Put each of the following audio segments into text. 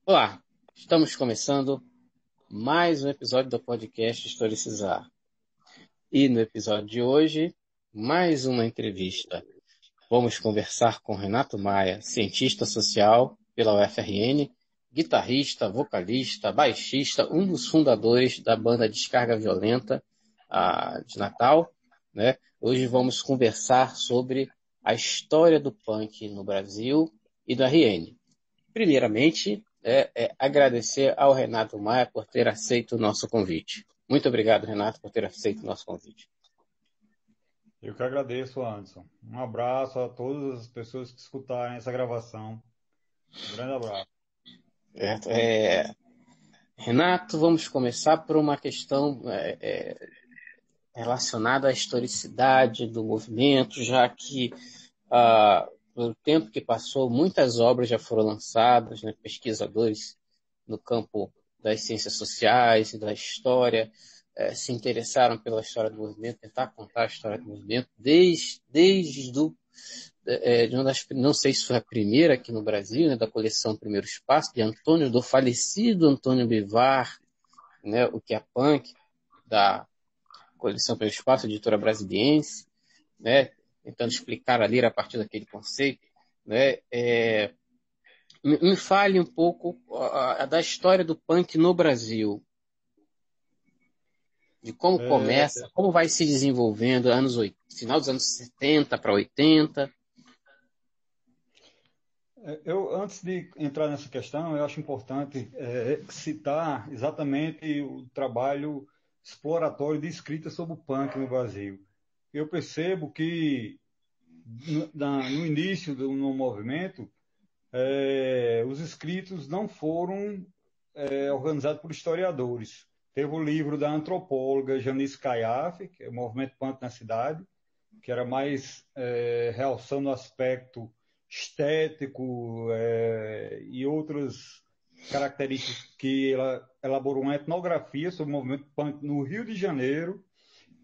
Olá, estamos começando mais um episódio do podcast Historicizar. E no episódio de hoje, mais uma entrevista. Vamos conversar com Renato Maia, cientista social pela UFRN, guitarrista, vocalista, baixista, um dos fundadores da banda Descarga Violenta de Natal, né? Hoje vamos conversar sobre a história do punk no Brasil e do RN. Primeiramente, agradecer ao Renato Maia por ter aceito o nosso convite. Muito obrigado, Renato, por ter aceito o nosso convite. Eu que agradeço, Anderson. Um abraço a todas as pessoas que escutarem essa gravação. Um grande abraço. Renato, vamos começar por uma questão relacionada à historicidade do movimento, já que pelo tempo que passou, muitas obras já foram lançadas, né, pesquisadores no campo das ciências sociais e da história se interessaram pela história do movimento, tentar contar a história do movimento, desde de uma das, não sei se foi a primeira aqui no Brasil, né, da coleção Primeiro Espaço, do falecido Antônio Bivar, né, o que é punk, da coleção Primeiro Espaço, editora brasiliense, né, tentando explicar ali a partir daquele conceito, né, me fale um pouco da história do punk no Brasil, de como É, começa, como vai se desenvolvendo, final dos anos 70 para 80. antes de entrar nessa questão, eu acho importante citar exatamente o trabalho exploratório de escrita sobre o punk no Brasil. Eu percebo que no início no movimento, os escritos não foram organizados por historiadores. Teve o livro da antropóloga Janice Caiafe, que é o Movimento Punk na Cidade, que era mais realçando o aspecto estético e outras características, que ela elaborou uma etnografia sobre o movimento punk no Rio de Janeiro.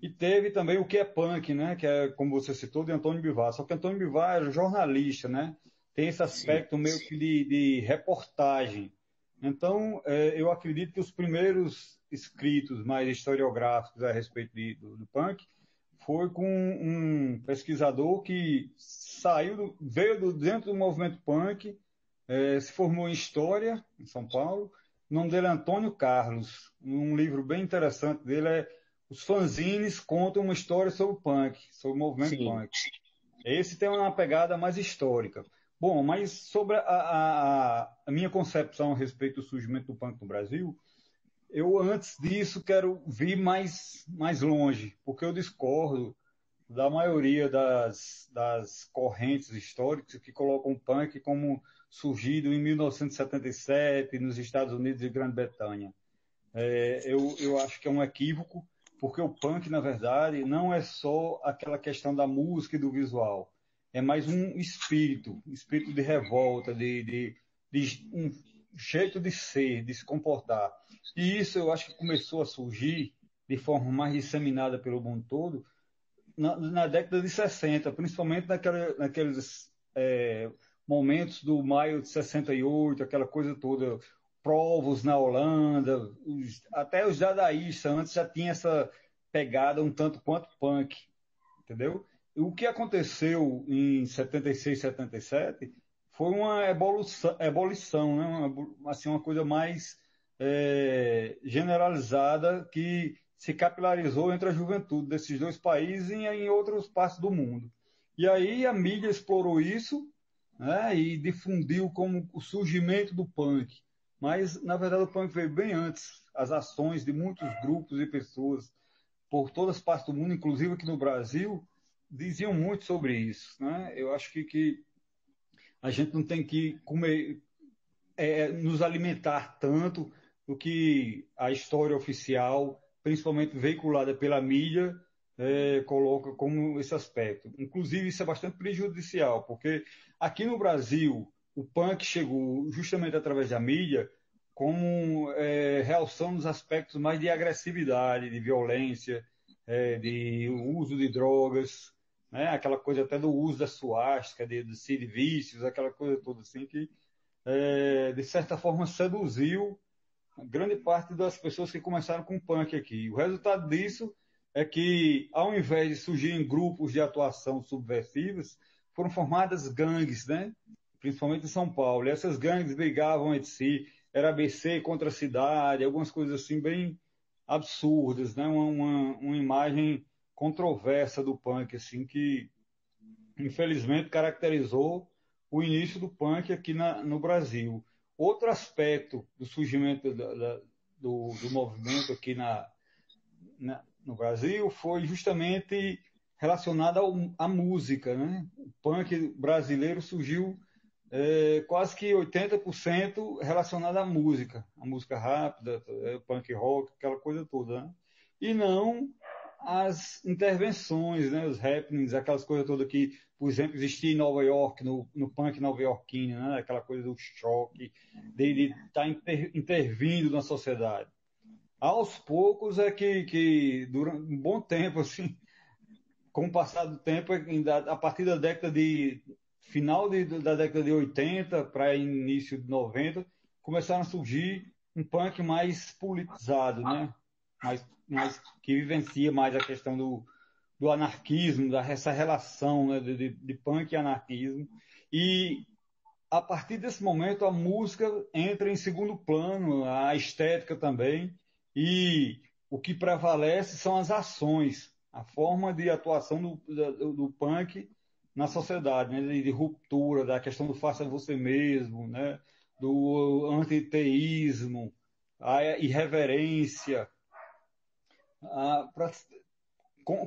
E teve também o que é punk, né? Que é, como você citou, de Antônio Bivar. Só que Antônio Bivar era jornalista, né? Tem esse Sim, aspecto meio que de reportagem. Então, eu acredito que os primeiros escritos mais historiográficos a respeito do punk foi com um pesquisador que veio dentro do movimento punk, se formou em História, em São Paulo. O nome dele é Antônio Carlos. Um livro bem interessante dele é Os Fanzines Contam uma História sobre o Punk, sobre o movimento sim. punk. Esse tem uma pegada mais histórica. Bom, mas sobre a minha concepção a respeito do surgimento do punk no Brasil, eu antes disso quero vir mais longe, porque eu discordo da maioria das correntes históricas que colocam o punk como surgido em 1977 nos Estados Unidos e Grã-Bretanha. Eu acho que é um equívoco, porque o punk, na verdade, não é só aquela questão da música e do visual. É mais um espírito de revolta, de um jeito de ser, de se comportar. E isso eu acho que começou a surgir de forma mais disseminada pelo mundo todo na década de 60, principalmente naqueles momentos do maio de 68, aquela coisa toda, provos na Holanda, até os dadaístas antes já tinha essa pegada um tanto quanto punk, entendeu? E o que aconteceu em 76, 77 foi uma ebulição, né? Uma coisa mais generalizada que se capilarizou entre a juventude desses dois países e em outras partes do mundo. E aí a mídia explorou isso, né, e difundiu como o surgimento do punk. Mas, na verdade, o punk veio bem antes. As ações de muitos grupos e pessoas por todas as partes do mundo, inclusive aqui no Brasil, diziam muito sobre isso. Né? Eu acho que a gente não tem que comer, nos alimentar tanto do que a história oficial, principalmente veiculada pela mídia, coloca como esse aspecto. Inclusive, isso é bastante prejudicial, porque aqui no Brasil, o punk chegou justamente através da mídia como realçando os aspectos mais de agressividade, de violência, de uso de drogas, né? Aquela coisa até do uso da suástica, de vícios, aquela coisa toda assim que de certa forma, seduziu grande parte das pessoas que começaram com punk aqui. O resultado disso é que, ao invés de surgirem grupos de atuação subversivas, foram formadas gangues, né? Principalmente em São Paulo. E essas gangues brigavam entre si, era ABC contra a cidade, algumas coisas assim bem absurdas, né? Uma imagem controversa do punk, assim, que infelizmente caracterizou o início do punk aqui no Brasil. Outro aspecto do surgimento do movimento aqui no Brasil foi justamente relacionado à música, né? O punk brasileiro surgiu quase que 80% relacionado à música, a música rápida, punk rock, aquela coisa toda, né? E não as intervenções, né, os happenings, aquelas coisas todas que, por exemplo, existia em Nova York, no punk nova-iorquino, né, aquela coisa do choque, de estar intervindo na sociedade. Aos poucos é que durante um bom tempo, assim, com o passar do tempo, a partir da década de final da década de 80 para início de 90, começaram a surgir um punk mais politizado, né? Mais que vivencia mais a questão do anarquismo, dessa relação, né, de punk e anarquismo. E a partir desse momento a música entra em segundo plano, a estética também, e o que prevalece são as ações, a forma de atuação do punk na sociedade, né, de ruptura, da questão do faça você mesmo, né, do antiteísmo, a irreverência,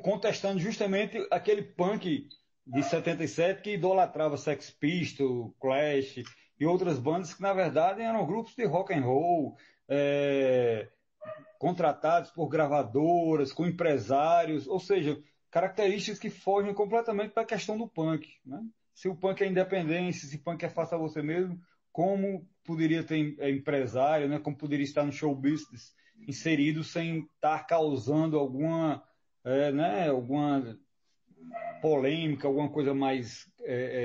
contestando justamente aquele punk de 77 que idolatrava Sex Pistols, Clash e outras bandas que na verdade eram grupos de rock and roll, contratados por gravadoras, com empresários, ou seja, características que fogem completamente da questão do punk, né? Se o punk é independência, se o punk é faça você mesmo, como poderia ter empresário, né? Como poderia estar no show business inserido sem estar causando alguma polêmica, alguma coisa mais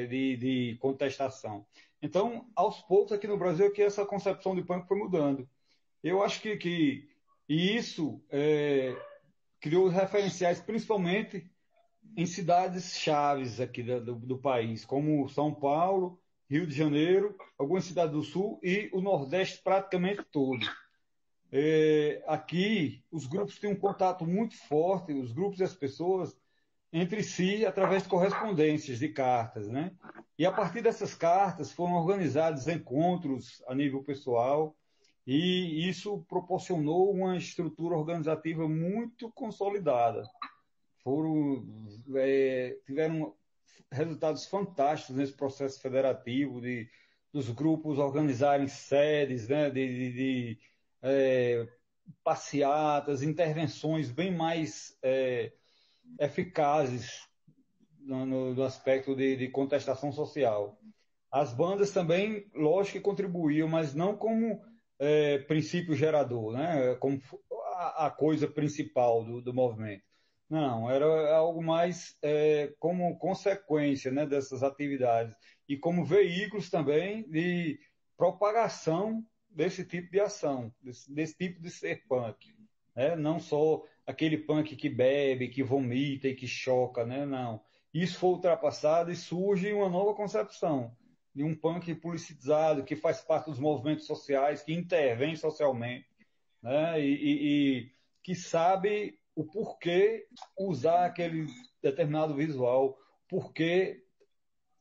de contestação. Então, aos poucos aqui no Brasil é que essa concepção de punk foi mudando. Eu acho que isso criou referenciais principalmente em cidades chaves aqui do país, como São Paulo, Rio de Janeiro, algumas cidades do Sul e o Nordeste praticamente todo. Aqui, os grupos têm um contato muito forte, os grupos e as pessoas, entre si, através de correspondências, de cartas, né? E a partir dessas cartas foram organizados encontros a nível pessoal, e isso proporcionou uma estrutura organizativa muito consolidada. Tiveram resultados fantásticos nesse processo federativo, dos grupos organizarem sedes, né, passeatas, intervenções bem mais eficazes no aspecto de contestação social. As bandas também, lógico que contribuíam, mas não como princípio gerador, né? Como a coisa principal do movimento. Não, era algo mais como consequência, né, dessas atividades e como veículos também de propagação desse tipo de ação, desse tipo de ser punk. Né? Não só aquele punk que bebe, que vomita e que choca, né? Não. Isso foi ultrapassado e surge uma nova concepção de um punk politizado, que faz parte dos movimentos sociais, que intervém socialmente, né? E que sabe o porquê usar aquele determinado visual, porquê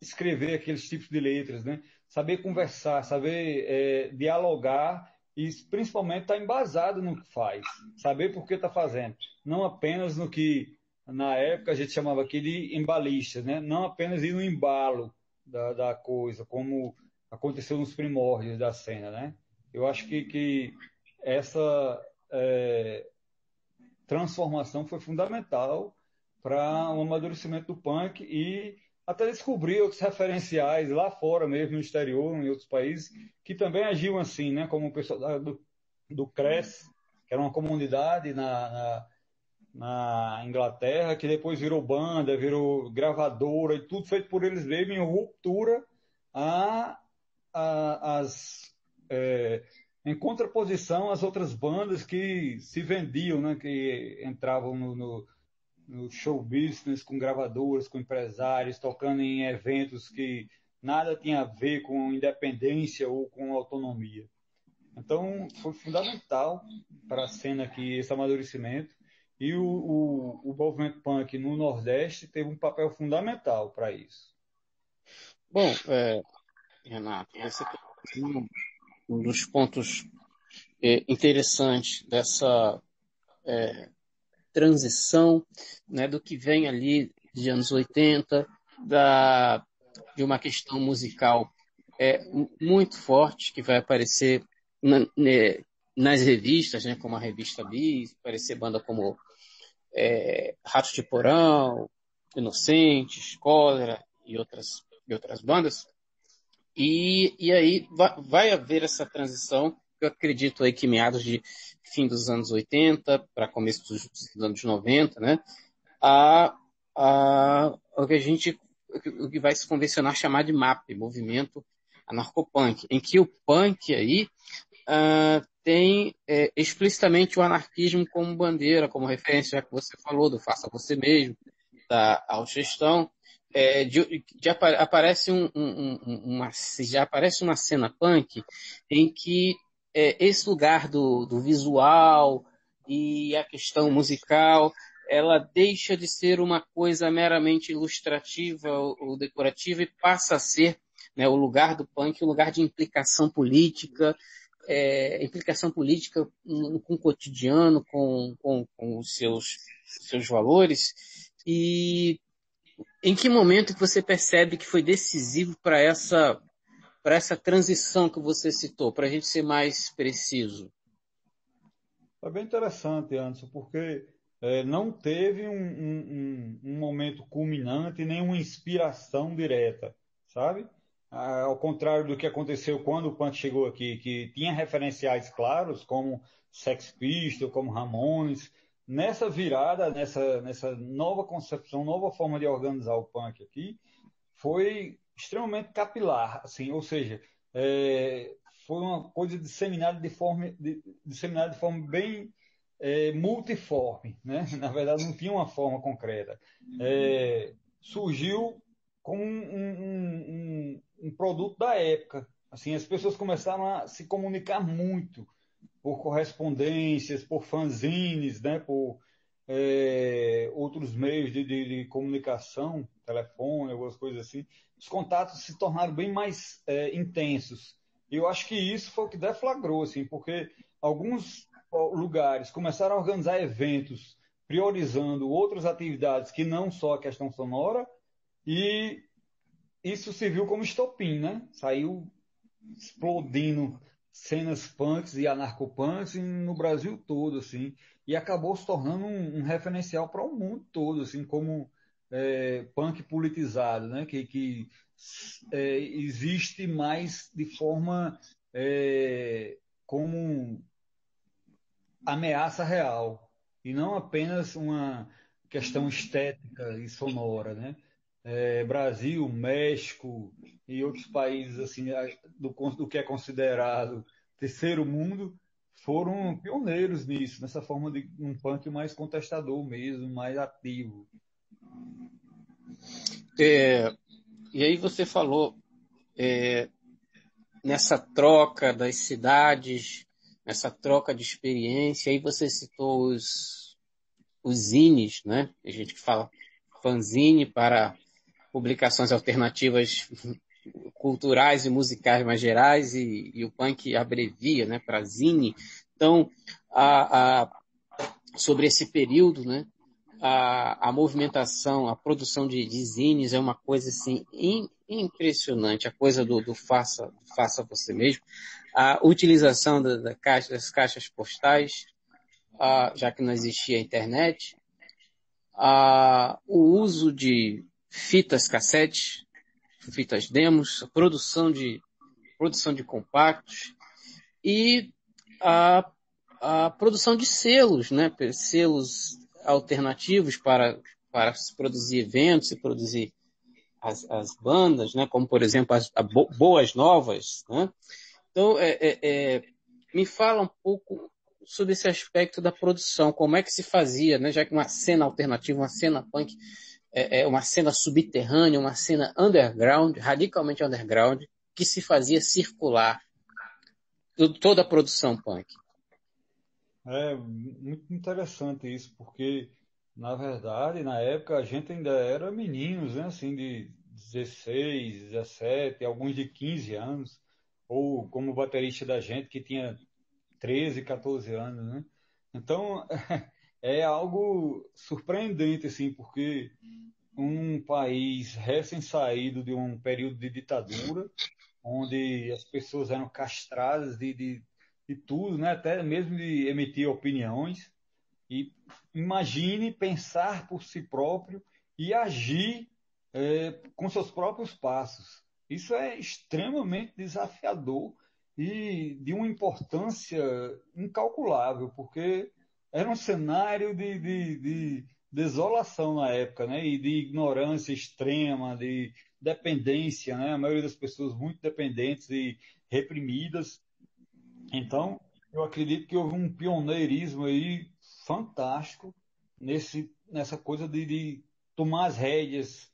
escrever aqueles tipos de letras, né? Saber conversar, saber dialogar e principalmente estar embasado no que faz, saber por que está fazendo, não apenas no que na época a gente chamava aqui de embalistas, né? Não apenas ir no embalo da coisa, como aconteceu nos primórdios da cena, né? Eu acho que essa transformação foi fundamental para o amadurecimento do punk e até descobrir outros referenciais lá fora mesmo, no exterior, em outros países, que também agiam assim, né? Como o pessoal do CRES, que era uma comunidade na Inglaterra, que depois virou banda, virou gravadora, e tudo feito por eles mesmos, em ruptura a em contraposição às outras bandas que se vendiam, né, que entravam no show business com gravadoras, com empresários, tocando em eventos que nada tinha a ver com independência ou com autonomia. Então, foi fundamental para a cena aqui esse amadurecimento. E o movimento punk no Nordeste teve um papel fundamental para isso. Bom, Renato, você tem um dos pontos interessantes dessa transição, né, do que vem ali de anos 80, de uma questão musical muito forte que vai aparecer nas revistas, né, como a revista Bis, aparecer banda como Ratos de Porão, Inocentes, Cólera e outras bandas. E aí vai haver essa transição, eu acredito aí que meados de fim dos anos 80 para começo dos anos 90, né? O que vai se convencionar chamar de MAP, Movimento Anarcopunk, em que o punk aí tem explicitamente o anarquismo como bandeira, como referência, já que você falou do faça você mesmo, da autogestão. Já aparece uma cena punk em que esse lugar do visual e a questão musical, ela deixa de ser uma coisa meramente ilustrativa ou decorativa e passa a ser, né, o lugar do punk, o lugar de implicação política com o cotidiano, com os seus valores. E em que momento que você percebe que foi decisivo para essa transição que você citou, para a gente ser mais preciso? Foi bem interessante, Anderson, porque não teve um momento culminante, nem uma inspiração direta, sabe? Ao contrário do que aconteceu quando o punk chegou aqui, que tinha referenciais claros, como Sex Pistols, como Ramones. Nessa virada, nessa nova concepção, nova forma de organizar o punk aqui, foi extremamente capilar, assim, ou seja, foi uma coisa disseminada de forma bem multiforme, né? Na verdade, não tinha uma forma concreta. Surgiu como um produto da época. Assim, as pessoas começaram a se comunicar muito por correspondências, por fanzines, né? Por outros meios de comunicação, telefone, algumas coisas assim. Os contatos se tornaram bem mais intensos. E eu acho que isso foi o que deflagrou, assim, porque alguns lugares começaram a organizar eventos priorizando outras atividades que não só a questão sonora, e isso serviu como estopim, né? Saiu explodindo cenas punks e anarcopunks no Brasil todo, assim, e acabou se tornando um referencial para o mundo todo, assim, como punk politizado, né? Que existe mais de forma como ameaça real e não apenas uma questão estética e sonora, né? Brasil, México e outros países assim do que é considerado terceiro mundo foram pioneiros nisso, nessa forma de um punk mais contestador mesmo, mais ativo. E aí você falou nessa troca das cidades, nessa troca de experiência, aí você citou os zines, né? A gente que fala fanzine para publicações alternativas culturais e musicais mais gerais, e o punk abrevia, né, para zine. Então, sobre esse período, né, a movimentação, a produção de zines é uma coisa assim impressionante, a coisa do faça você mesmo, a utilização das caixas postais, já que não existia a internet, o uso de fitas cassete, fitas demos, a produção de compactos e a produção de selos, né? Selos alternativos para se produzir eventos, se produzir as bandas, né? Como, por exemplo, as Boas Novas, né? Então, me fala um pouco sobre esse aspecto da produção, como é que se fazia, né? Já que uma cena alternativa, uma cena punk, uma cena subterrânea, uma cena underground, radicalmente underground, que se fazia circular toda a produção punk. É muito interessante isso, porque, na verdade, na época a gente ainda era meninos, né? Assim, de 16, 17, alguns de 15 anos, ou como o baterista da gente, que tinha 13, 14 anos, né? Então, é algo surpreendente, assim, porque um país recém-saído de um período de ditadura, onde as pessoas eram castradas de tudo, né? Até mesmo de emitir opiniões. E imagine pensar por si próprio e agir com seus próprios passos. Isso é extremamente desafiador e de uma importância incalculável, porque era um cenário de desolação na época, né? E de ignorância extrema, de dependência, né? A maioria das pessoas muito dependentes e reprimidas. Então, eu acredito que houve um pioneirismo aí fantástico nessa coisa de tomar as rédeas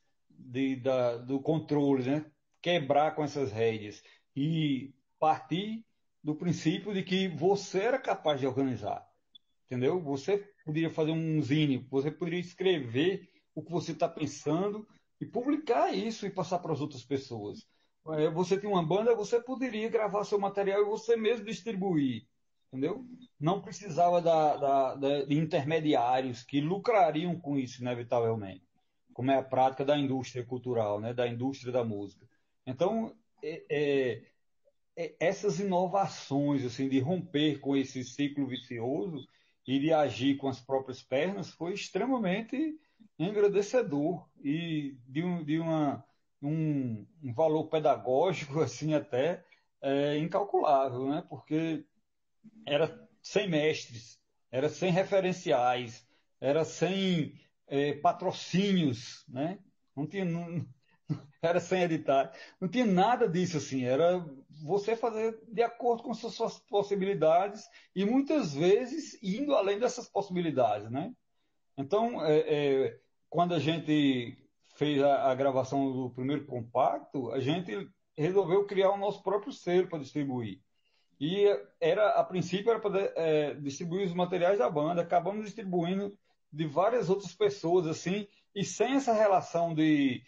do controle, né? Quebrar com essas rédeas e partir do princípio de que você era capaz de organizar, entendeu? Você poderia fazer um zine, você poderia escrever o que você está pensando e publicar isso e passar para as outras pessoas. Você tem uma banda, você poderia gravar seu material e você mesmo distribuir, entendeu? Não precisava de intermediários que lucrariam com isso, inevitavelmente, como é a prática da indústria cultural, né? Da indústria da música. Então, essas inovações, assim, de romper com esse ciclo vicioso e de agir com as próprias pernas foi extremamente engrandecedor e um valor pedagógico, assim, até incalculável, né? Porque era sem mestres, era sem referenciais, era sem patrocínios, né? Não tinha, era sem editar. Não tinha nada disso assim. Era você fazer de acordo com suas possibilidades e muitas vezes indo além dessas possibilidades, né? Então, quando a gente fez a gravação do primeiro compacto, a gente resolveu criar o nosso próprio selo para distribuir. E a princípio era para distribuir os materiais da banda. Acabamos distribuindo de várias outras pessoas assim, e sem essa relação de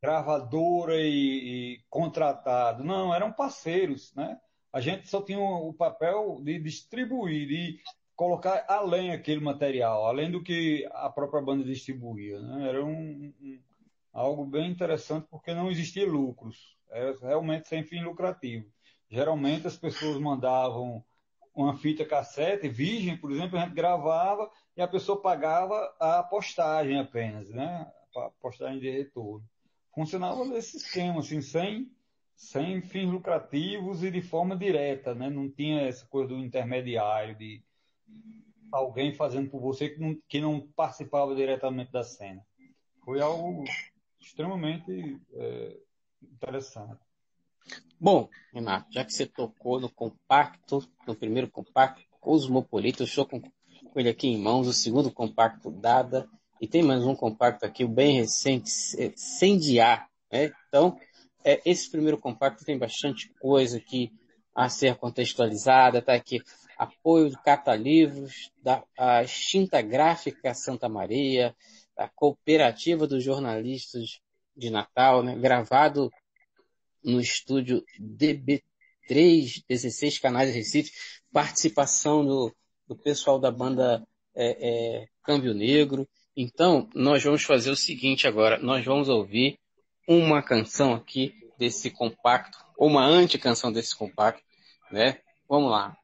gravadora e contratado. Não, eram parceiros, né? A gente só tinha o papel de distribuir, de colocar além aquele material, além do que a própria banda distribuía, né? Era algo bem interessante porque não existia lucros. Era realmente sem fim lucrativo. Geralmente as pessoas mandavam uma fita cassete, virgem, por exemplo, a gente gravava e a pessoa pagava a postagem apenas, né? A postagem de retorno. Funcionava desse esquema, assim, sem fins lucrativos e de forma direta, né? Não tinha essa coisa do intermediário, de alguém fazendo por você que não participava diretamente da cena. Foi algo extremamente interessante. Bom, Renato, já que você tocou no compacto, no primeiro compacto, Cosmopolita, eu estou com ele aqui em mãos, o segundo compacto Dada, e tem mais um compacto aqui, bem recente, Sendiar, né? Então, esse primeiro compacto tem bastante coisa aqui a ser contextualizada, tá aqui apoio do Catalivros, da a Extinta Gráfica Santa Maria, da Cooperativa dos Jornalistas de Natal, né? Gravado no estúdio DB3, 16 canais de Recife, participação do pessoal da banda Câmbio Negro. Então, nós vamos fazer o seguinte agora, nós vamos ouvir uma canção aqui desse compacto, ou uma anticanção desse compacto, né? Vamos lá.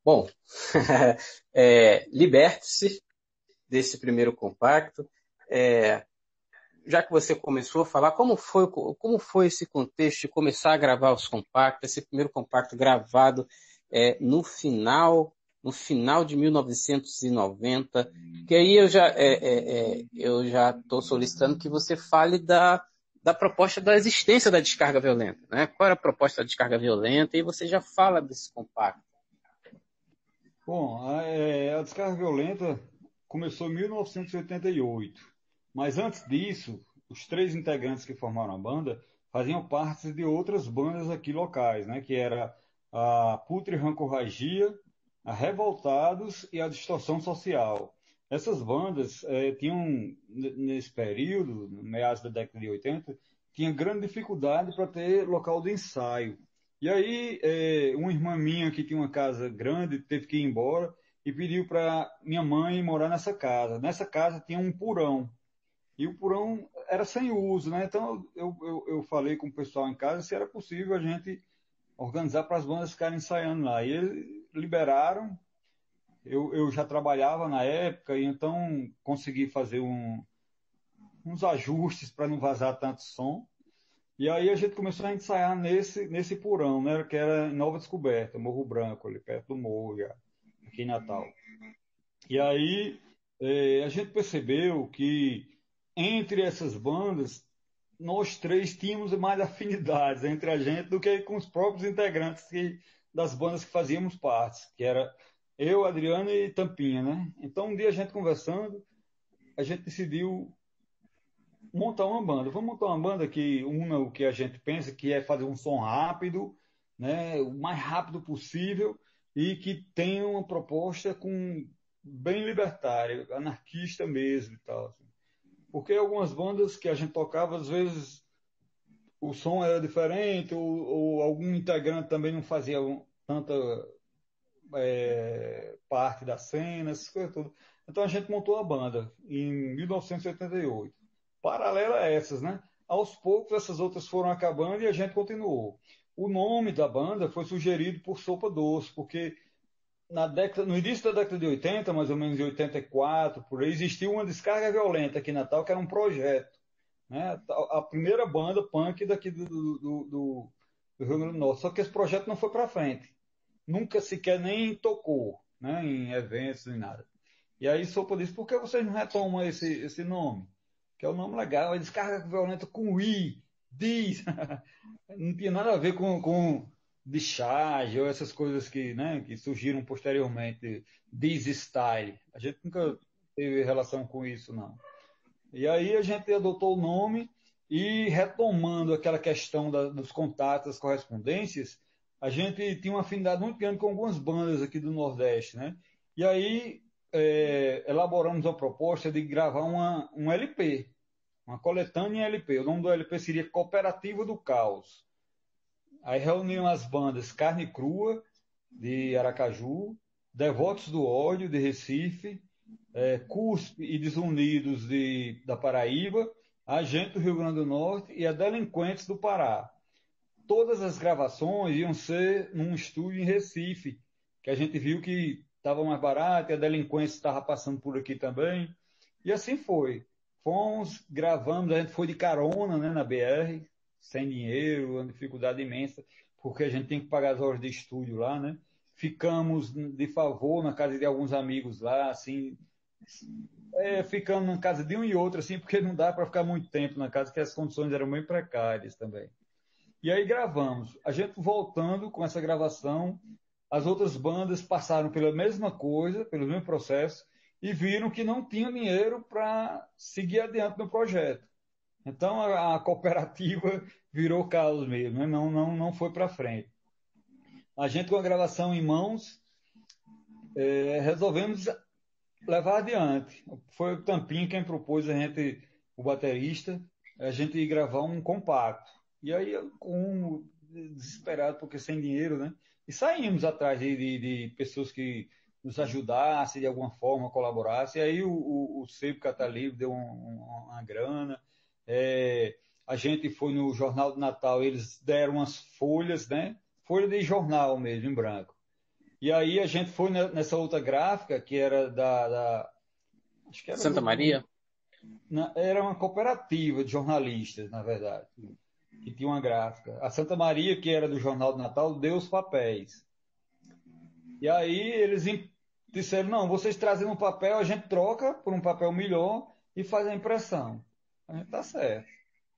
Bom, liberte-se desse primeiro compacto. Já que você começou a falar, como foi esse contexto de começar a gravar os compactos, esse primeiro compacto gravado no final de 1990, que aí eu já estou solicitando que você fale da proposta da existência da descarga violenta, né? Qual era a proposta da descarga violenta? E você já fala desse compacto. Bom, a descarga violenta começou em 1988, mas antes disso, os três integrantes que formaram a banda faziam parte de outras bandas aqui locais, né? Que era a Putre Rancorragia, a Revoltados e a Distorção Social. Essas bandas tinham, nesse período, no meados da década de 80, tinham grande dificuldade para ter local de ensaio. E aí, uma irmã minha que tinha uma casa grande teve que ir embora e pediu para minha mãe morar nessa casa. Nessa casa tinha um porão. E o porão era sem uso, né? Então eu falei com o pessoal em casa se era possível a gente organizar para as bandas ficarem ensaiando lá. E eles liberaram. Eu já trabalhava na época e então consegui fazer uns ajustes para não vazar tanto som. E aí a gente começou a ensaiar nesse porão, né? Que era em Nova Descoberta, Morro Branco, ali perto do morro, já, aqui em Natal. E aí a gente percebeu que entre essas bandas, nós três tínhamos mais afinidades entre a gente do que com os próprios integrantes das bandas que fazíamos parte, que era eu, Adriano e Tampinha, né? Então um dia a gente conversando, a gente decidiu montar uma banda. Vamos montar uma banda que una o que a gente pensa, que é fazer um som rápido, né, o mais rápido possível e que tenha uma proposta bem libertária, anarquista mesmo e tal. Assim. Porque algumas bandas que a gente tocava, às vezes o som era diferente ou algum integrante também não fazia tanta parte da cena, essas coisas todas. Então a gente montou a banda em 1988. Paralela a essas, né? Aos poucos essas outras foram acabando e a gente continuou. O nome da banda foi sugerido por Sopa Doce, porque no início da década de 80, mais ou menos em 84, por aí, existia uma descarga violenta aqui em Natal, que era um projeto. Né? A primeira banda punk daqui do Rio Grande do Norte. Só que esse projeto não foi para frente. Nunca sequer nem tocou, né? Em eventos nem nada. E aí Sopa disse, por que vocês não retomam esse nome? Que é o nome legal, é descarga violenta com I, diz. Não tinha nada a ver com discharge ou essas coisas que surgiram posteriormente, diz style. A gente nunca teve relação com isso, não. E aí a gente adotou o nome e retomando aquela questão dos contatos, das correspondências, a gente tinha uma afinidade muito grande com algumas bandas aqui do Nordeste, né? E aí elaboramos a proposta de gravar um LP, uma coletânea em LP. O nome do LP seria Cooperativa do Caos. Aí reuniam as bandas Carne Crua, de Aracaju, Devotos do Ódio, de Recife, CUSP e Desunidos da Paraíba, a Gente do Rio Grande do Norte e a Delinquentes do Pará. Todas as gravações iam ser num estúdio em Recife, que a gente viu que estava mais barato e a Delinquência estava passando por aqui também. E assim foi. Fomos, gravamos, a gente foi de carona, né, na BR, sem dinheiro, uma dificuldade imensa, porque a gente tem que pagar as horas de estúdio lá, né? Ficamos de favor na casa de alguns amigos lá, assim, ficando na casa de um e outro, assim, porque não dá para ficar muito tempo na casa, que as condições eram bem precárias também. E aí gravamos. A gente voltando com essa gravação, as outras bandas passaram pela mesma coisa, pelo mesmo processo, e viram que não tinham dinheiro para seguir adiante no projeto. Então a cooperativa virou caos mesmo, né? Não foi para frente. A gente, com a gravação em mãos, resolvemos levar adiante. Foi o Tampinho quem propôs a gente, o baterista, a gente ir gravar um compacto. E aí, desesperado, porque sem dinheiro, né? E saímos atrás de pessoas que nos ajudassem de alguma forma, colaborassem. E aí o Sebo Catalivre deu uma grana. A gente foi no Jornal do Natal, eles deram umas folhas, né? Folha de jornal mesmo, em branco. E aí a gente foi nessa outra gráfica, que era acho que era Santa Maria? era uma cooperativa de jornalistas, na verdade, que tinha uma gráfica. A Santa Maria, que era do Jornal do Natal, deu os papéis. E aí eles disseram, não, vocês trazem um papel, a gente troca por um papel melhor e faz a impressão. A gente tá certo.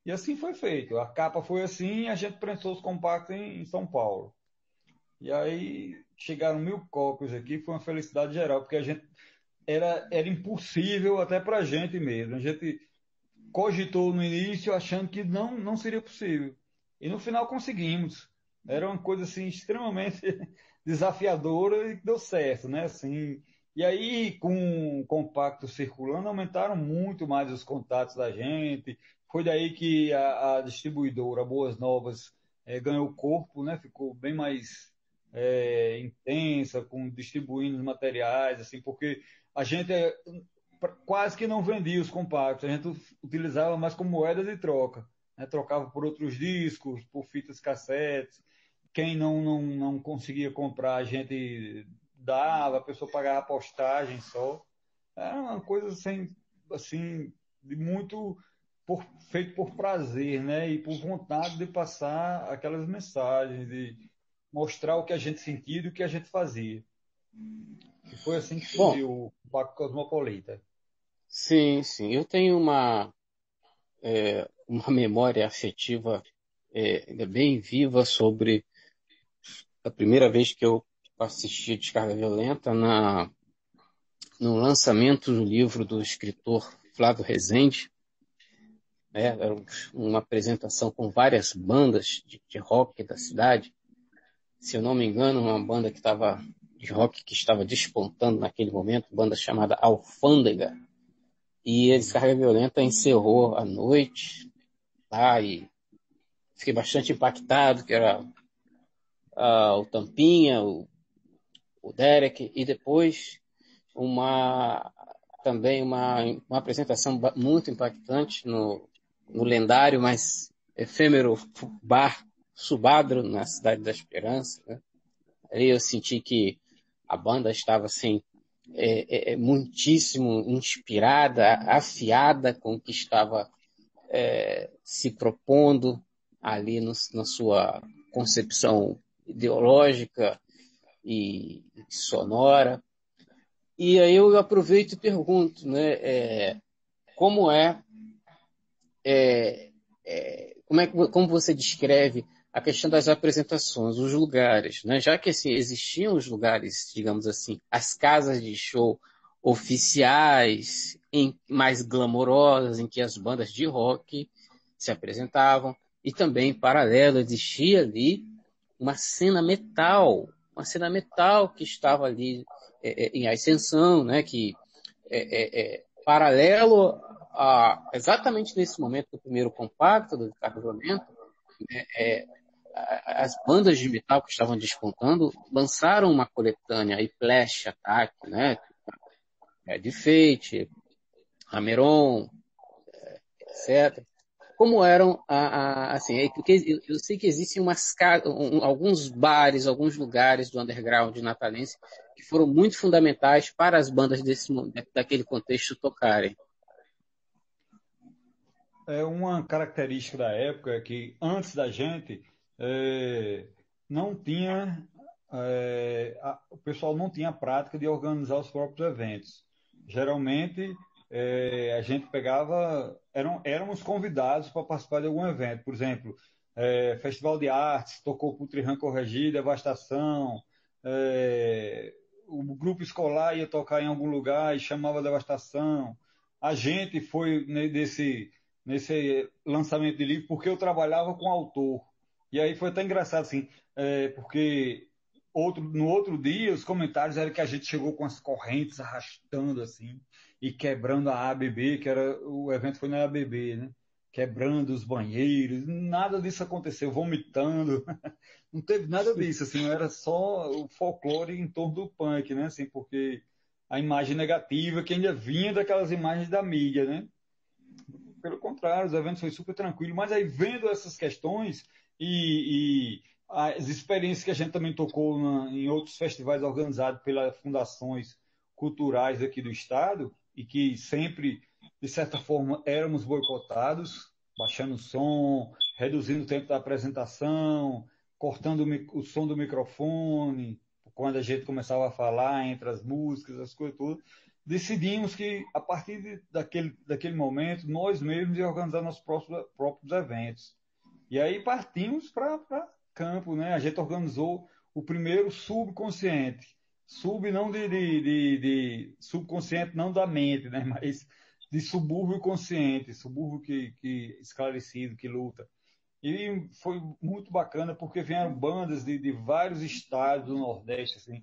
E assim foi feito. A capa foi assim e a gente prensou os compactos em São Paulo. E aí chegaram 1.000 cópias aqui, foi uma felicidade geral, porque a gente era impossível até para a gente mesmo. A gente cogitou no início achando que não seria possível. E no final conseguimos. Era uma coisa assim extremamente desafiadora e deu certo, né? Assim, e aí, com o compacto circulando, aumentaram muito mais os contatos da gente. Foi daí que a distribuidora Boas Novas ganhou corpo, né? Ficou bem mais intensa, com distribuindo os materiais, assim, porque a gente quase que não vendia os compactos, a gente utilizava mais como moeda de troca, né? Trocava por outros discos, por fitas cassetes. Quem não conseguia comprar, a gente dava, a pessoa pagava a postagem só. Era uma coisa assim de muito feito por prazer, né? E por vontade de passar aquelas mensagens, de mostrar o que a gente sentia e o que a gente fazia. E foi assim que Bom, surgiu o Pacto Cosmopolita. sim, sim. Eu tenho uma memória afetiva ainda bem viva sobre a primeira vez que eu assisti a Descarga Violenta no lançamento do livro do escritor Flávio Rezende. Era uma apresentação com várias bandas de rock da cidade. Se eu não me engano, uma banda de rock que estava despontando naquele momento, banda chamada Alfândega. E a Descarga Violenta encerrou a noite lá e fiquei bastante impactado, que era o Tampinha, o Derek, e depois uma também uma apresentação muito impactante no lendário, mas efêmero bar Subadro, na Cidade da Esperança. Né? Aí eu senti que a banda estava assim, muitíssimo inspirada, afiada com o que estava se propondo ali na sua concepção ideológica e sonora. E aí eu aproveito e pergunto, né, como como você descreve a questão das apresentações, os lugares, né? Já que assim, existiam os lugares, digamos assim, as casas de show oficiais, mais glamorosas, em que as bandas de rock se apresentavam, e também, em paralelo, existia ali uma cena metal que estava ali em ascensão, né? Que paralelo exatamente nesse momento do primeiro compacto do Ricardo Violento, é, as bandas de metal que estavam despontando lançaram uma coletânea, aí Flash Attack, né? Red Fate, Hammeron, etc. Como eram, assim, porque eu sei que existem alguns bares, alguns lugares do underground natalense que foram muito fundamentais para as bandas daquele contexto tocarem. Uma característica da época é que antes da gente não tinha o pessoal não tinha a prática de organizar os próprios eventos. Geralmente a gente pegava éramos convidados para participar de algum evento, por exemplo, Festival de Artes, tocou Putrirã Corrigida, Devastação, o grupo escolar ia tocar em algum lugar e chamava Devastação. A gente foi nesse lançamento de livro porque eu trabalhava com autor. E aí foi até engraçado, assim, porque no outro dia os comentários eram que a gente chegou com as correntes arrastando, assim, e quebrando a ABB, o evento foi na ABB, né? Quebrando os banheiros, nada disso aconteceu, vomitando, não teve nada disso, assim, era só o folclore em torno do punk, né? Assim, porque a imagem negativa que ainda vinha daquelas imagens da mídia, né? Pelo contrário, os eventos foi super tranquilo, mas aí vendo essas questões e as experiências que a gente também tocou em outros festivais organizados pelas fundações culturais aqui do Estado, e que sempre, de certa forma, éramos boicotados, baixando o som, reduzindo o tempo da apresentação, cortando o som do microfone, quando a gente começava a falar entre as músicas, as coisas todas, decidimos que, a partir daquele momento, nós mesmos íamos organizar nossos próprios eventos. E aí partimos para campo, né? A gente organizou o primeiro subconsciente. Sub não de subconsciente não da mente, né? Mas de subúrbio consciente, subúrbio que esclarecido, que luta. E foi muito bacana porque vieram bandas de vários estados do Nordeste. Assim.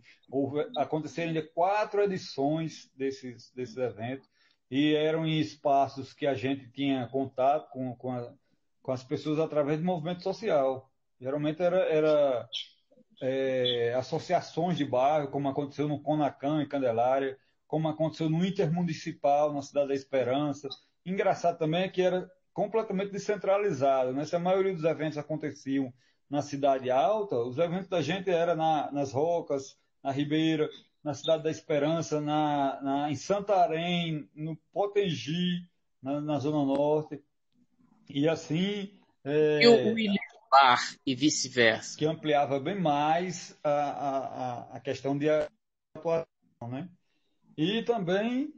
Aconteceram ainda 4 edições desses eventos e eram em espaços que a gente tinha contato com as pessoas através de movimento social. Geralmente era associações de bairro, como aconteceu no Conacam, em Candelária, como aconteceu no Intermunicipal, na Cidade da Esperança. Engraçado também é que era completamente descentralizado. Né? Se a maioria dos eventos aconteciam na Cidade Alta, os eventos da gente eram nas Rocas, na Ribeira, na Cidade da Esperança, em Santarém, no Potengi, na Zona Norte. E assim, E o William Bar e vice-versa. que ampliava bem mais a questão de atuação, né? E também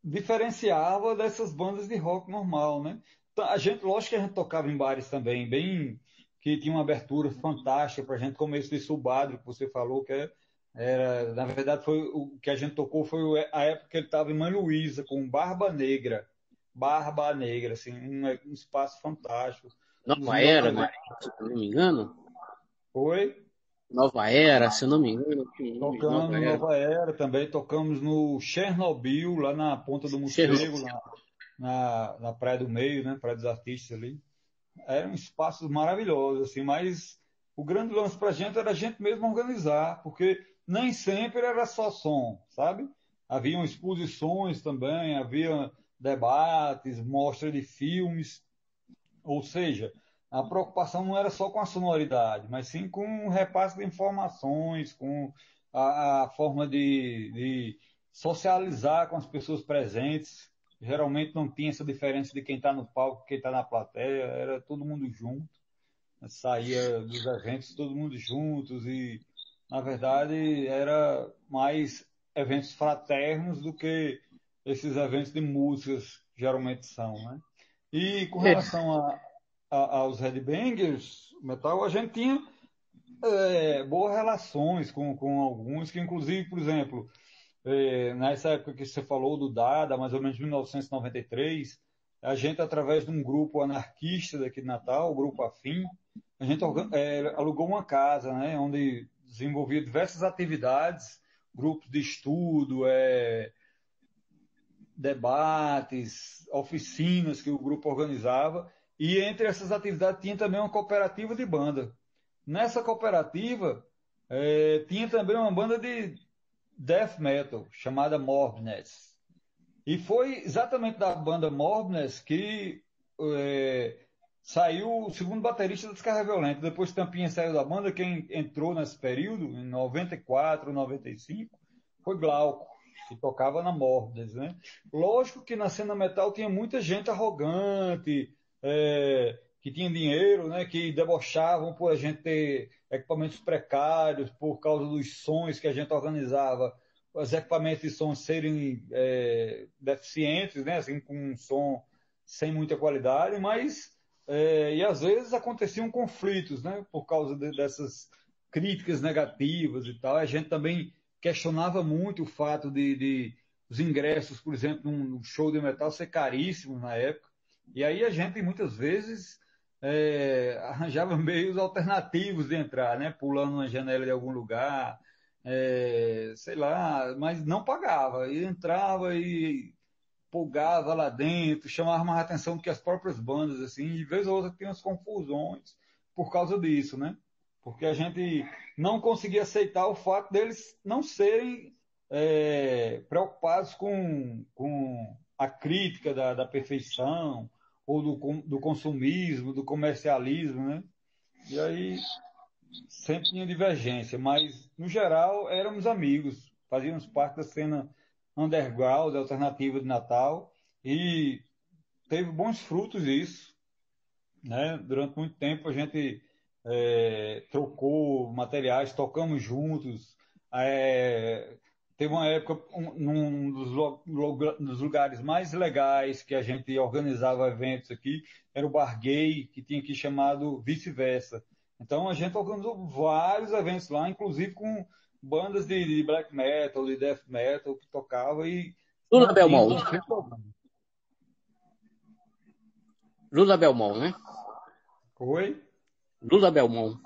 diferenciava dessas bandas de rock normal, né? Então, lógico que a gente tocava em bares também, bem que tinha uma abertura fantástica para a gente, como esse de Subadro, que você falou, na verdade, foi o que a gente tocou foi a época que ele estava em Mãe Luísa, com Barba Negra. Barba Negra, assim, um espaço fantástico. Nova Era, né? Se eu não me engano. Foi? Nova Era, se eu não me engano, tinha um nome de Tocamos Nova no Era. Nova Era também, tocamos no Chernobyl, lá na Ponta do Morcego, Chernobyl. na Praia do Meio, né? Praia dos Artistas ali. Eram espaços maravilhosos, assim, mas o grande lance pra gente era a gente mesmo organizar, porque nem sempre era só som, sabe? Haviam exposições também, havia debates, mostra de filmes, ou seja, a preocupação não era só com a sonoridade, mas sim com o repasse de informações, com a forma de socializar com as pessoas presentes. Geralmente não tinha essa diferença de quem está no palco e quem está na plateia, era todo mundo junto. Saía dos eventos todo mundo juntos e, na verdade, era mais eventos fraternos do que esses eventos de músicas geralmente são, né? E com É, relação aos headbangers, metal, a gente tinha boas relações com alguns, que inclusive, por exemplo, nessa época que você falou do Dada, mais ou menos 1993, a gente, através de um grupo anarquista daqui de Natal, o Grupo Afim, a gente alugou uma casa, né, onde desenvolvia diversas atividades, grupos de estudo, debates, oficinas que o grupo organizava, e entre essas atividades tinha também uma cooperativa de banda. Nessa cooperativa tinha também uma banda de death metal chamada Morbidness. E foi exatamente da banda Morbidness que saiu o segundo baterista da Descarga Violenta. Depois que Tampinha saiu da banda, quem entrou nesse período, em 94, 95, foi Glauco, que tocava na Morbidness, né? Lógico que na cena metal tinha muita gente arrogante, que tinha dinheiro, né? Que debochavam por a gente ter equipamentos precários, por causa dos sons que a gente organizava, os equipamentos de som serem deficientes, né? Assim, com um som sem muita qualidade, mas e às vezes aconteciam conflitos, né? Por causa dessas críticas negativas e tal. A gente também questionava muito o fato de os ingressos, por exemplo, num show de metal ser caríssimo na época. E aí a gente muitas vezes arranjava meios alternativos de entrar, né? Pulando na janela de algum lugar, sei lá, mas não pagava. E entrava e pulgava lá dentro, chamava mais atenção do que as próprias bandas, assim, e de vez ou outra tinha umas confusões por causa disso, né? Porque a gente não conseguia aceitar o fato deles não serem preocupados com a crítica da perfeição ou do consumismo, do comercialismo, né? E aí sempre tinha divergência, mas no geral éramos amigos, fazíamos parte da cena underground, alternativa de Natal, e teve bons frutos isso, né? Durante muito tempo a gente trocou materiais, tocamos juntos. É, teve uma época, num dos lugares mais legais que a gente organizava eventos aqui, era o Bar Gay, que tinha aqui chamado Vice-Versa. Então a gente organizou vários eventos lá, inclusive com bandas de black metal, de death metal que tocava e Lula não tínhamos Belmont. qualquer problema. Lula Belmont, né? Oi? Lula Belmont.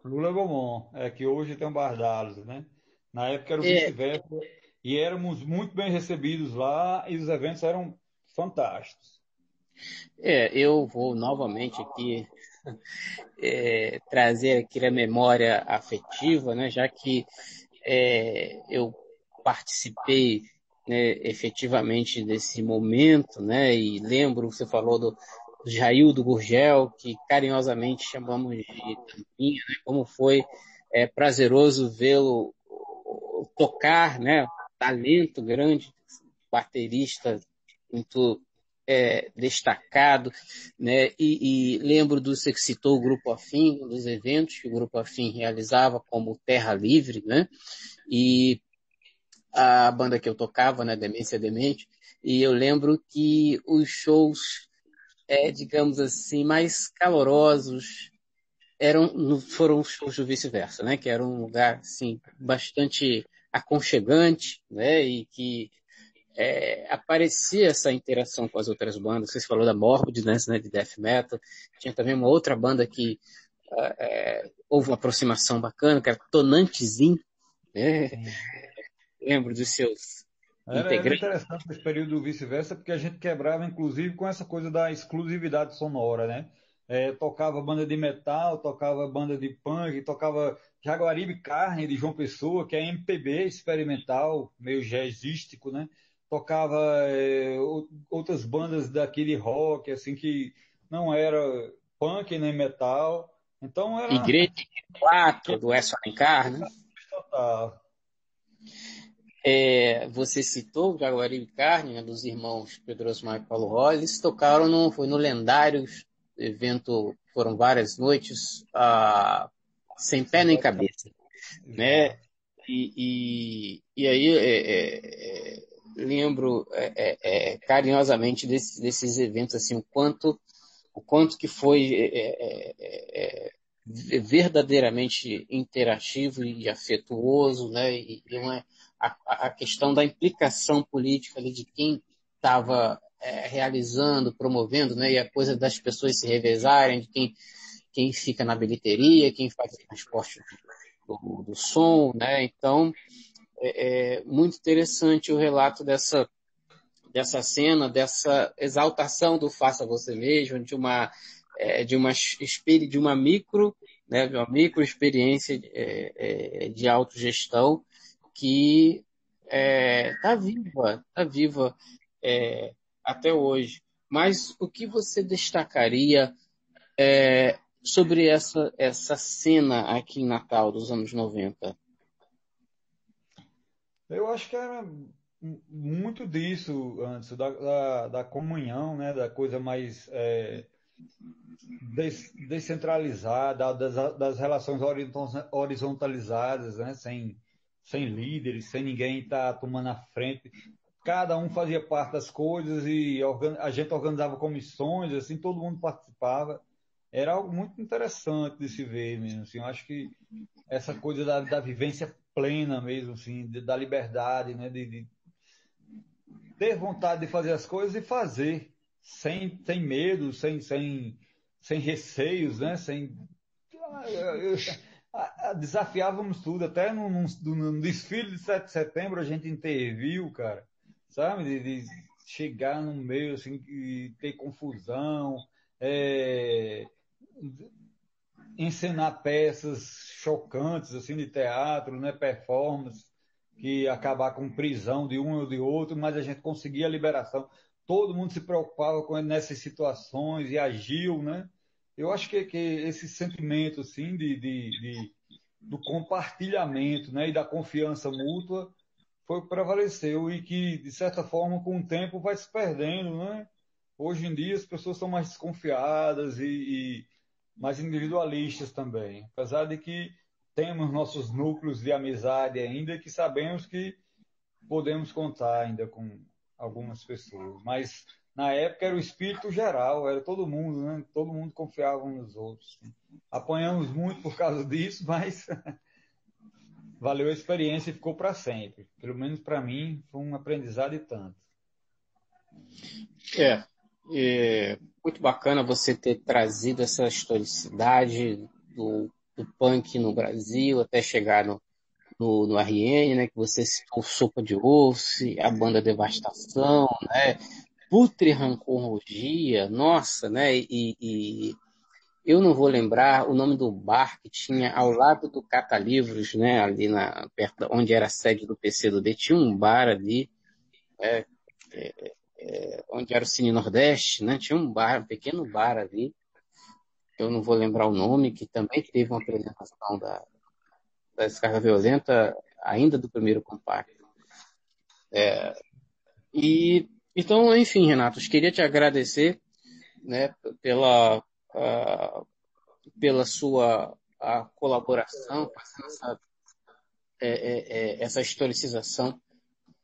Lula Beaumont, que hoje tem o Bardalos, né? Na época era o É, vice-versa, e éramos muito bem recebidos lá, e os eventos eram fantásticos. eu vou novamente aqui trazer aqui a memória afetiva, né? Já que eu participei, né, efetivamente desse momento, né? E lembro, você falou do Jaildo Gurgel, que carinhosamente chamamos de Tampinha, né? Como foi prazeroso vê-lo tocar, né? Talento grande, baterista muito destacado, né? E lembro do você que citou o Grupo Afim, um dos eventos que o Grupo Afim realizava como Terra Livre, né? E a banda que eu tocava, né, Demência Demente, e eu lembro que os shows, digamos assim, mais calorosos foram os shows do Vice-Versa, né, que era um lugar, assim, bastante aconchegante, né, e que aparecia essa interação com as outras bandas. Você falou da Morbid, né, de death metal. Tinha também uma outra banda que houve uma aproximação bacana, que era Tonantzin, né? Sim. Lembro dos seus Era integrantes. interessante esse período do vice-versa, porque a gente quebrava, inclusive, com essa coisa da exclusividade sonora, né? Tocava banda de metal, tocava banda de punk, tocava Jaguaribe Carne, de João Pessoa, que é MPB experimental, meio jazzístico, né? Tocava outras bandas daquele rock, assim, que não era punk nem metal. Então era Igreja 4 do Edson Alencar, né? total. Você citou o Jaguaribe Carne, né, dos irmãos Pedro Osmar e Paulo Rosa. Eles tocaram foi no lendário evento, foram várias noites, sem pé Sem nem pé nem cabeça, né? cabeça. E aí lembro carinhosamente desses eventos, assim, o quanto que foi verdadeiramente interativo e afetuoso, né? E a questão da implicação política ali de quem estava realizando, promovendo, né? E a coisa das pessoas se revezarem, de quem fica na bilheteria, quem faz o transporte do som, né? Então, muito interessante o relato dessa cena, dessa exaltação do faça você mesmo, de uma micro, né, de uma micro experiência de autogestão que está viva até hoje. Mas o que você destacaria sobre essa cena aqui em Natal dos anos 90? Eu acho que era muito disso antes, da comunhão, né, da coisa mais descentralizada, das relações horizontalizadas, né, sem líderes, sem ninguém estar tomando a frente. Cada um fazia parte das coisas e a gente organizava comissões, assim, todo mundo participava. Era algo muito interessante de se ver mesmo, assim. Eu acho que essa coisa da vivência plena mesmo, assim, da liberdade, né, de ter vontade de fazer as coisas e fazer, sem medo, sem receios, né, desafiávamos tudo, até num desfile de 7 de setembro a gente interviu, cara, sabe, de chegar no meio, assim, e ter confusão, é, encenar peças chocantes assim de teatro, né, performance, que acabar com prisão de um ou de outro, mas a gente conseguia a liberação. Todo mundo se preocupava com nessas situações e agiu, né? Eu acho que esse sentimento assim, do compartilhamento, né, e da confiança mútua foi o que prevaleceu e que, de certa forma, com o tempo vai se perdendo, né? Hoje em dia as pessoas são mais desconfiadas e mais individualistas também. Apesar de que temos nossos núcleos de amizade ainda, que sabemos que podemos contar ainda com algumas pessoas. Mas na época era o espírito geral, era todo mundo, né? Todo mundo confiava uns nos outros. Apanhamos muito por causa disso, mas valeu a experiência e ficou para sempre. Pelo menos para mim, foi um aprendizado e tanto. É, é muito bacana você ter trazido essa historicidade do punk no Brasil até chegar no RN, né, que você citou Sopa de Ossi, a banda Devastação, né, Putre-Rancorogia, nossa, né, e eu não vou lembrar o nome do bar que tinha ao lado do Catalivros, né, ali perto onde era a sede do PCdoB, tinha um bar ali, né, onde era o Cine Nordeste, né, tinha um bar, um pequeno bar ali, eu não vou lembrar o nome, que também teve uma apresentação da Descarga Violenta ainda do primeiro compacto. E então, enfim, Renato, eu queria te agradecer, né, pela sua colaboração, passando essa historicização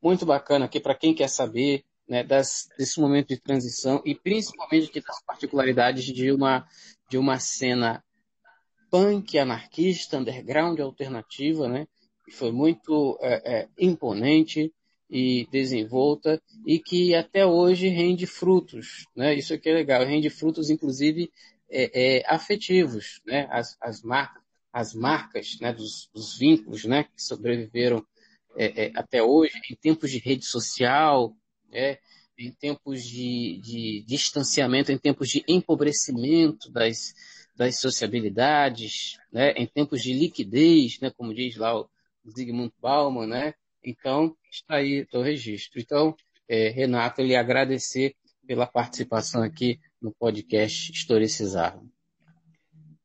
muito bacana aqui para quem quer saber, né, desse momento de transição e principalmente aqui das particularidades de uma cena punk anarquista, underground, alternativa, né, que foi muito imponente e desenvolta e que até hoje rende frutos, né? Isso aqui é legal, rende frutos inclusive afetivos, né? As marcas, né, dos vínculos, né, que sobreviveram até hoje, em tempos de rede social, né, em tempos de distanciamento, em tempos de empobrecimento das sociabilidades, né, em tempos de liquidez, né, como diz lá o Zygmunt Bauman, né? Então, está aí o registro. Então, Renato, lhe agradecer pela participação aqui no podcast Historicizar.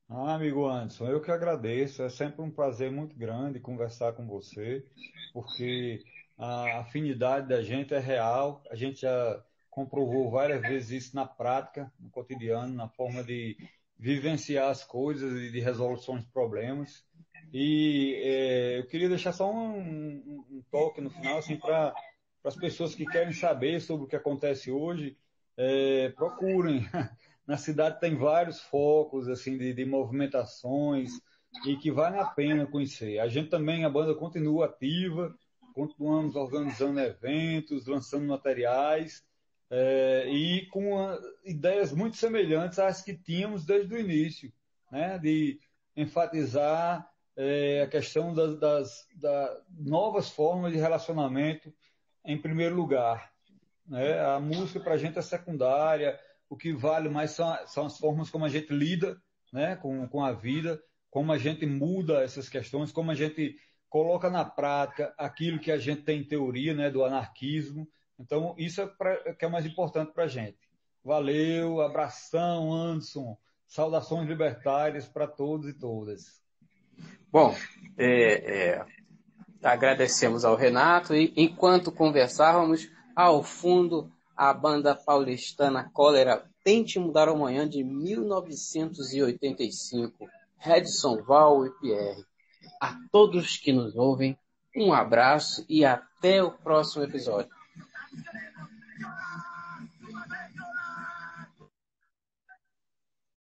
Amigo Anderson, eu que agradeço. É sempre um prazer muito grande conversar com você, porque a afinidade da gente é real. A gente já comprovou várias vezes isso na prática, no cotidiano, na forma de vivenciar as coisas e de resolução de problemas. E eu queria deixar só um toque no final, assim, para as pessoas que querem saber sobre o que acontece hoje, procurem. Na cidade tem vários focos assim de movimentações e que vale a pena conhecer. A gente também, a banda continua ativa, continuamos organizando eventos, lançando materiais e com ideias muito semelhantes às que tínhamos desde o início, né? De enfatizar a questão das novas formas de relacionamento em primeiro lugar, né? A música para a gente é secundária, o que vale mais são as formas como a gente lida, né, com a vida, como a gente muda essas questões, como a gente coloca na prática aquilo que a gente tem em teoria, né, do anarquismo. Então, isso que é mais importante para a gente. Valeu, abração, Anderson, saudações libertárias para todos e todas. Bom, agradecemos ao Renato e enquanto conversávamos, ao fundo, a banda paulistana Cólera Tente Mudar o Amanhã de 1985, Redson Val e Pierre. A todos que nos ouvem, um abraço e até o próximo episódio.